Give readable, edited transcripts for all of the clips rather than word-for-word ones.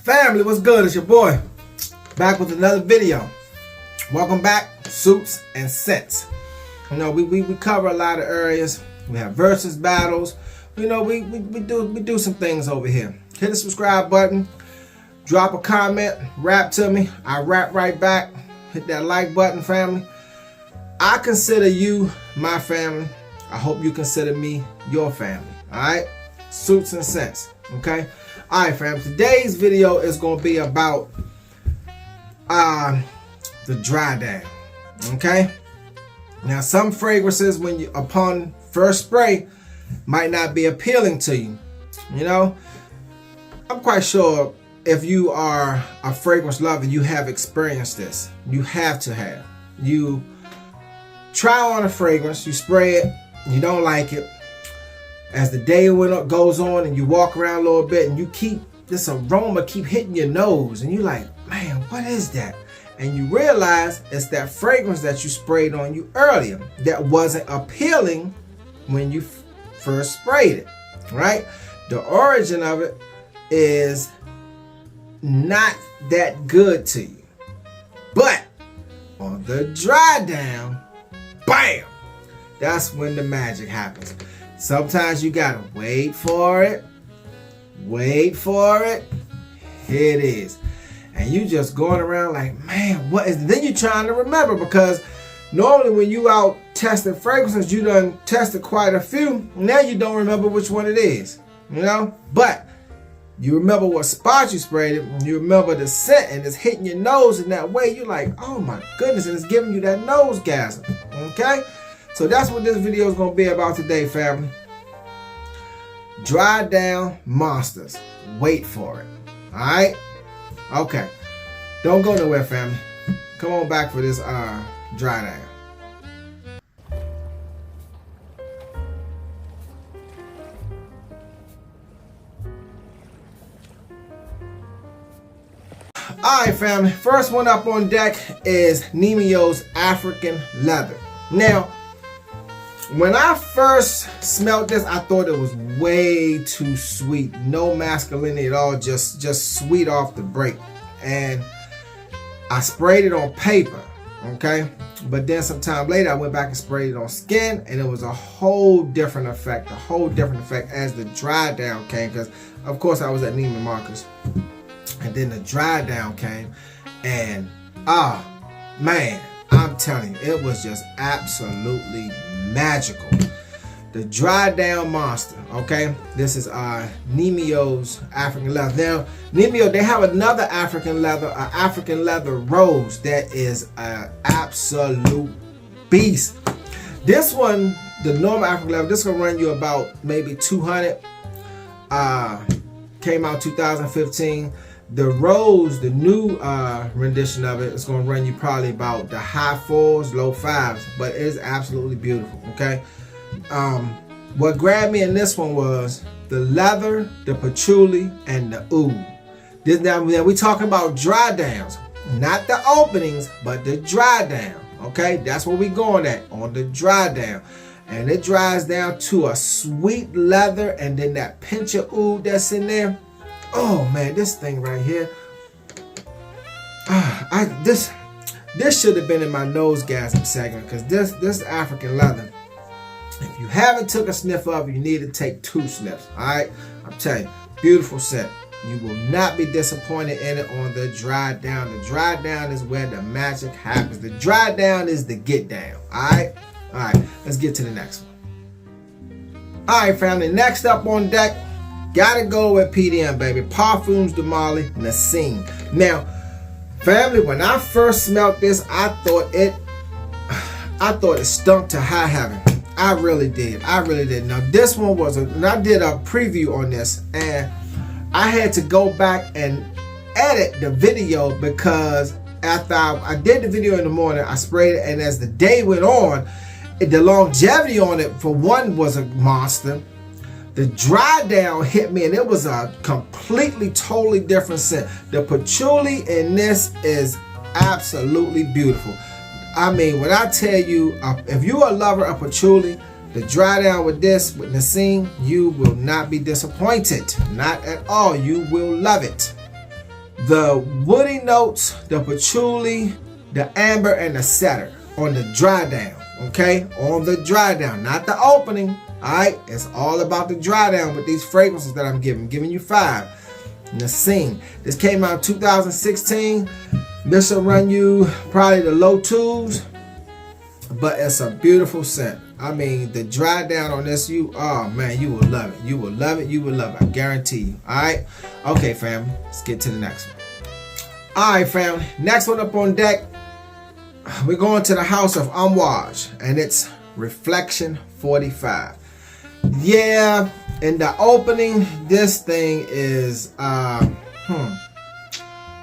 Family, what's good? It's your boy back with another video. Welcome back, Suits and Scents. You know, we cover a lot of areas. We have versus battles. You know, we do some things over here. Hit the subscribe button, drop a comment, rap to me. I rap right back. Hit that like button, family. I consider you my family. I hope you consider me your family. Alright? Suits and Scents. Okay? Alright, fam. Today's video is going to be about the dry down. Okay? Now, some fragrances, when you upon first spray, might not be appealing to you. You know? I'm quite sure if you are a fragrance lover, you have experienced this. You have to have. You try on a fragrance, you spray it, you don't like it. As the day goes on and you walk around a little bit and you keep this aroma keep hitting your nose and you're like, man, what is that? And you realize it's that fragrance that you sprayed on you earlier that wasn't appealing when you first sprayed it, right? The origin of it is not that good to you. But on the dry down, bam, that's when the magic happens. Sometimes you gotta wait for it. Here it is. And you just going around like, man, what is it? Then you're trying to remember, because normally when you out testing fragrances, you done tested quite a few. Now you don't remember which one it is, you know? But you remember what spot you sprayed it, and you remember the scent, and it's hitting your nose in that way. You're like, oh my goodness, and it's giving you that nosegasm, okay? So that's what this video is going to be about today, family. Dry down monsters. Wait for it. Alright? Okay. Don't go nowhere, family. Come on back for this dry down. Alright, family. First one up on deck is Nemeo's African Leather. Now, when I first smelled this, I thought it was way too sweet. No masculinity at all, just sweet off the break. And I sprayed it on paper, okay? But then sometime later, I went back and sprayed it on skin, and it was a whole different effect, as the dry down came, because of course I was at Neiman Marcus. And then the dry down came, and man, I'm telling you, it was just absolutely magical. The dry down monster, okay? This is Nemeo's African Leather. Now, Nemeo, they have another African leather, African Leather Rose, that is an absolute beast. This one, the normal African Leather, this will run you about maybe 200. Came out 2015. The Rose, the new rendition of it, is going to run you probably about the high 4s, low 5s, but it is absolutely beautiful, okay? What grabbed me in this one was the leather, the patchouli, and the oud. Now we're talking about dry downs, not the openings, but the dry down, okay? That's what we're going at, on the dry down. And it dries down to a sweet leather, and then that pinch of oud that's in there. Oh man, this thing right here. This should have been in my nosegasm segment, because this African Leather, if you haven't took a sniff of it, you need to take 2 sniffs. Alright? I'm telling you, beautiful scent. You will not be disappointed in it on the dry down. The dry down is where the magic happens. The dry down is the get down. Alright? Alright, let's get to the next one. Alright, family, next up on deck, gotta go with PDM, baby. Parfums de Marly Nassim. Now, family, when I first smelled this, I thought it stunk to high heaven. I really did. Now, this one was and I did a preview on this, and I had to go back and edit the video, because after I did the video in the morning, I sprayed it, and as the day went on, the longevity on it, for one, was a monster. The dry down hit me, and it was a completely, totally different scent. The patchouli in this is absolutely beautiful. I mean, when I tell you, if you're a lover of patchouli, the dry down with this, with Nassim, you will not be disappointed. Not at all. You will love it. the woody notes, the patchouli, the amber, and the cedar on the dry down. Okay, on the dry down, not the opening. All right, it's all about the dry down with these fragrances that I'm giving you 5. Nassim. This came out in 2016. This will run you probably the low 2s, but it's a beautiful scent. I mean, the dry down on this, oh man, you will love it. You will love it. You will love it. I guarantee you. All right. Okay, family. Let's get to the next one. All right, family. Next one up on deck. We're going to the house of Amouage, and it's Reflection 45. Yeah, in the opening, this thing is I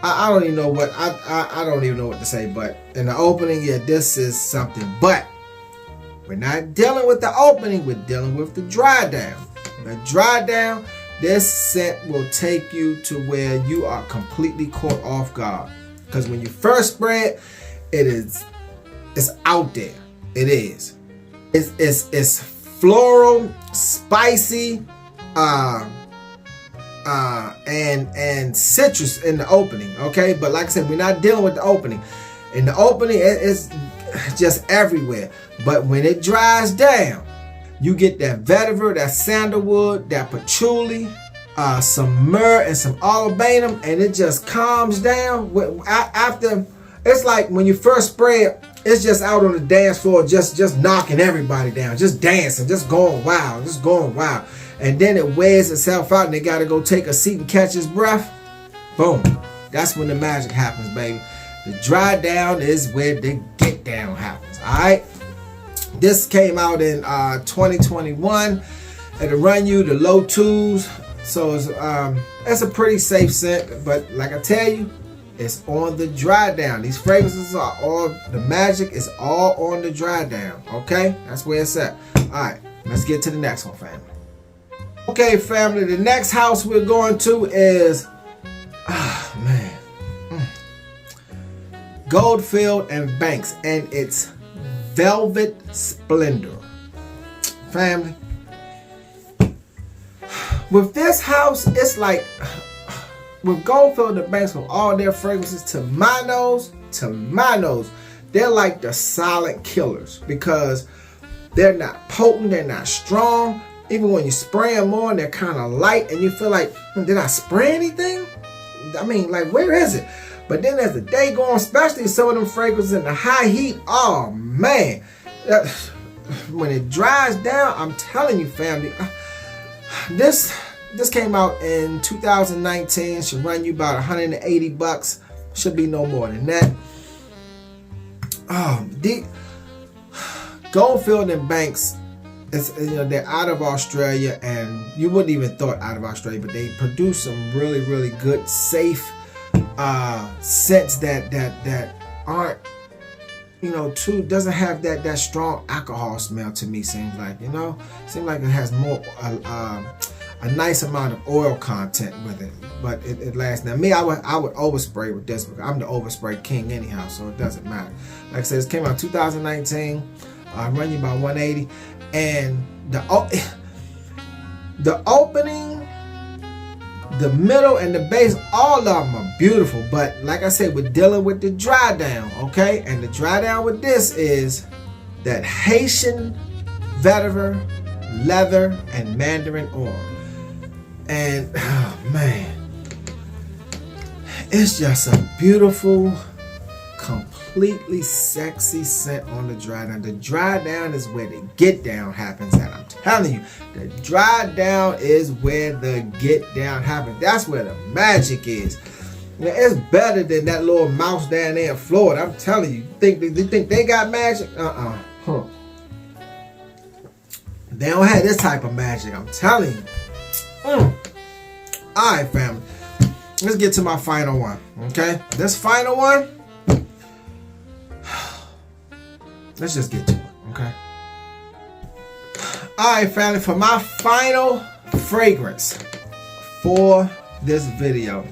don't even know what I don't even know what to say, but in the opening, yeah, this is something. But we're not dealing with the opening, we're dealing with the dry down. The dry down, this scent will take you to where you are completely caught off guard. Because when you first spray it's out there. It is. It's floral, spicy, and citrus in the opening. Okay, but like I said, we're not dealing with the opening. In the opening, it's just everywhere. But when it dries down, you get that vetiver, that sandalwood, that patchouli, some myrrh, and some olibanum, and it just calms down. After, it's like when you first spray it, it's just out on the dance floor, just knocking everybody down, just dancing, just going wild, And then it wears itself out, and they got to go take a seat and catch his breath. Boom. That's when the magic happens, baby. The dry down is where the get down happens. All right. This came out in 2021. It'll run you the low 2s, so it's a pretty safe scent. But like I tell you, it's on the dry down. These fragrances are all, the magic is all on the dry down. Okay, that's where it's at. All right, let's get to the next one, family. Okay, family, the next house we're going to is, Goldfield and Banks, and it's Velvet Splendor. Family, with this house, it's like, with Goldfield and Banks, with all their fragrances, to my nose, they're like the silent killers, because they're not potent, they're not strong. Even when you spray them on, they're kind of light, and you feel like, did I spray anything? I mean, like, where is it? But then as the day goes on, especially some of them fragrances in the high heat, oh man, when it dries down, I'm telling you, family, this came out in 2019. Should run you about $180. Should be no more than that. The Goldfield and Banks, they're out of Australia, and you wouldn't even thought out of Australia, but they produce some really, really good, safe scents that aren't, doesn't have that strong alcohol smell to me. Seems like, seems like it has more a nice amount of oil content with it, but it lasts. Now me, I would overspray with this, because I'm the overspray king anyhow, so it doesn't matter. Like I said, it came out 2019. Run you about 180, and the opening, the middle, and the base, all of them are beautiful. But like I said, we're dealing with the dry down, okay? And the dry down with this is that Haitian vetiver, leather, and mandarin orange. And oh man, it's just a beautiful, completely sexy scent on the dry down. The dry down is where the get down happens, and I'm telling you, the dry down is where the get down happens. That's where the magic is. It's better than that little mouse down there in Florida. I'm telling you. Think they got magic? They don't have this type of magic, I'm telling you. Alright, family, let's get to my final one. Okay, this final one, let's just get to it. Okay. Alright, family, for my final fragrance for this video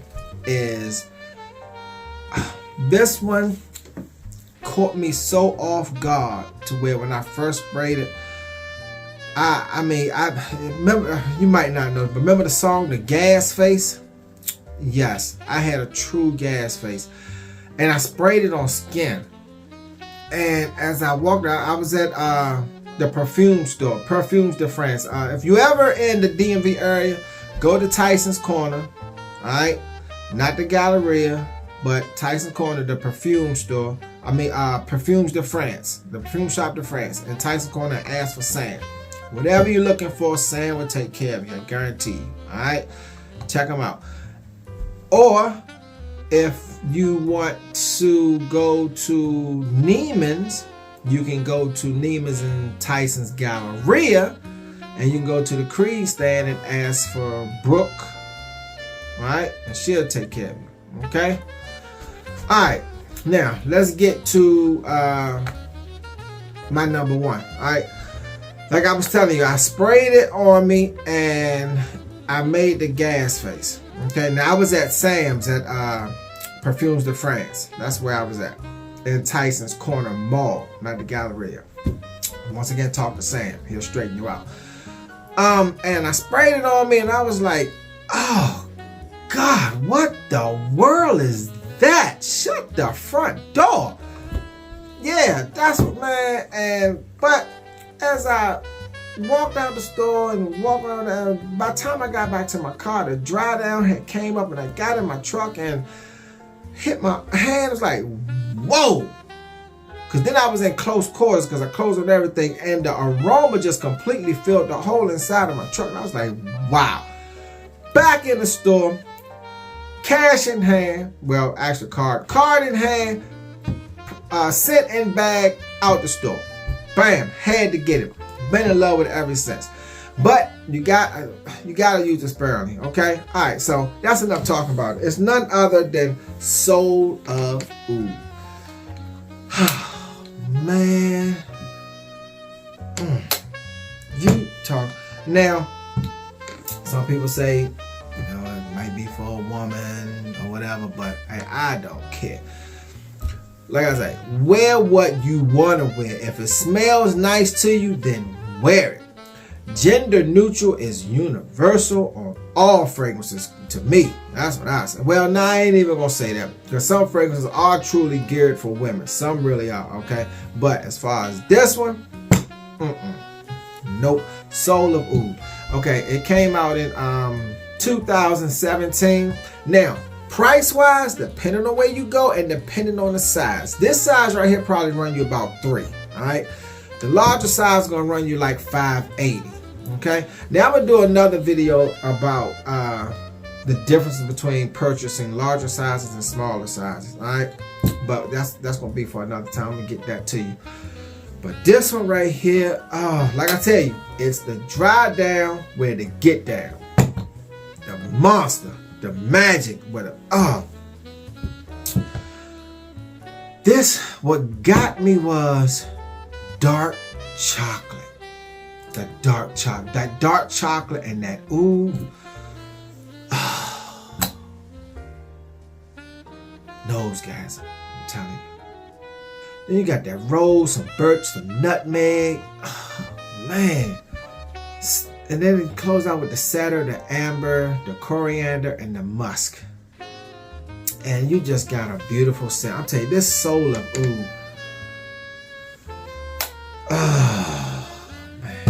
is, this one caught me so off guard to where when I first sprayed it, I remember, you might not know, but remember the song The Gas Face? Yes, I had a true gas face. And I sprayed it on skin. And as I walked out, I was at the perfume store, Perfumes de France. If you ever in the DMV area, go to Tyson's Corner. Alright? Not the Galleria, but Tyson's Corner, the perfume store. Perfumes de France. The Perfume Shop de France. In Tyson's Corner, ask for Sam. Whatever you're looking for, Sam will take care of you. I guarantee you. Alright? Check them out. Or, if you want to go to Neiman's, you can go to Neiman's in Tyson's Galleria, and you can go to the Creed stand and ask for Brooke, right? And she'll take care of you, okay? All right, now let's get to my number one. All right, like I was telling you, I sprayed it on me and I made the gas face. Okay, now I was at Sam's at Perfumes de France. That's where I was at. In Tyson's Corner Mall, not the Galleria. Once again, talk to Sam. He'll straighten you out. And I sprayed it on me and I was like, oh, God, what the world is that? Shut the front door. Yeah, that's what, man. But as I walked out the store and walked around there, by the time I got back to my car, the dry down had came up and I got in my truck and hit my hand. It was like, whoa. Because then I was in close quarters because I closed on everything and the aroma just completely filled the whole inside of my truck. And I was like, wow. Back in the store, cash in hand, well, actually card in hand, scent in bag, out the store. Bam, had to get it. Been in love with it ever since. But you gotta use it sparingly, okay? All right, so that's enough talking about it. It's none other than Soul of Oud. Man, you talk now. Some people say, you know, it might be for a woman or whatever, but I don't care. Like I say, wear what you want to wear. If it smells nice to you, then wear it. Gender neutral is universal on all fragrances to me. That's what I say. Well, no, I ain't even gonna say that because some fragrances are truly geared for women. Some really are, okay? But as far as this one, nope. Soul of Oud. Okay, it came out in 2017. Now, price-wise, depending on where you go and depending on the size. This size right here probably run you about $3. All right. The larger size is gonna run you like $5.80. Okay. Now I'm gonna do another video about the differences between purchasing larger sizes and smaller sizes. All right. But that's gonna be for another time. I'm gonna get that to you. But this one right here, like I tell you, it's the dry down where the get down. The monster, the magic with it. This, what got me was dark chocolate. That dark chocolate and that oud. Nose gas, I'm telling you. Then you got that rose, some birch, some nutmeg. Man. And then it closed out with the cedar, the amber, the coriander, and the musk. And you just got a beautiful scent. I'll tell you, this Soul of Oud. Man.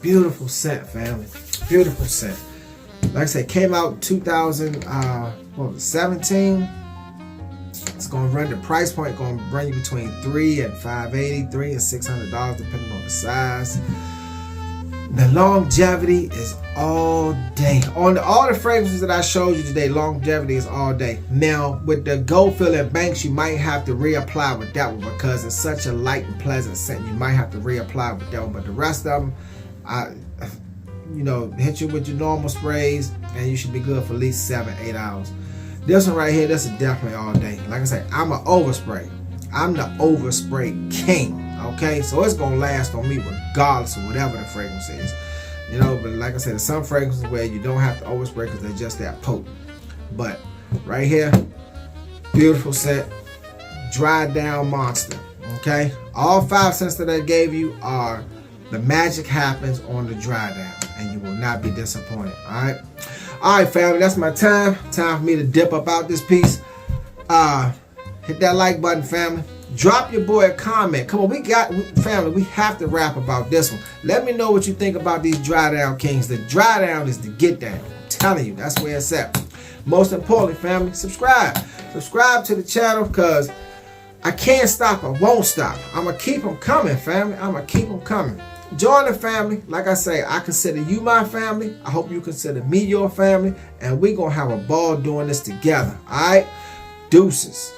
Beautiful scent, family. Beautiful scent. Like I said, came out in 2017. It's gonna run, the price point gonna run you between $3 and $5.80, $3 and $600 depending on the size. The longevity is all day. On all the fragrances that I showed you today, longevity is all day. Now with the Gold Fill and Banks, you might have to reapply with that one because it's such a light and pleasant scent. You might have to reapply with that one, but the rest of them, hit you with your normal sprays and you should be good for at least 7-8 hours. This one right here, this is definitely all day. Like I said, I'm an overspray. I'm the overspray king. Okay, so it's gonna last on me regardless of whatever the fragrance is. You know, but like I said, there's some fragrances where you don't have to overspray because they're just that potent. But right here, beautiful scent, dry down monster. Okay, all 5 scents that I gave you are the magic happens on the dry down, and you will not be disappointed. All Alright, family, that's my time. Time for me to dip up out this piece. Hit that like button, family. Drop your boy a comment. Come on, family, we have to rap about this one. Let me know what you think about these dry down kings. The dry down is the get down. I'm telling you, that's where it's at. Most importantly, family, subscribe. Subscribe to the channel, because I can't stop. I won't stop. I'm going to keep them coming, family. I'm going to keep them coming. Join the family. Like I say, I consider you my family. I hope you consider me your family. And we're going to have a ball doing this together. All right? Deuces.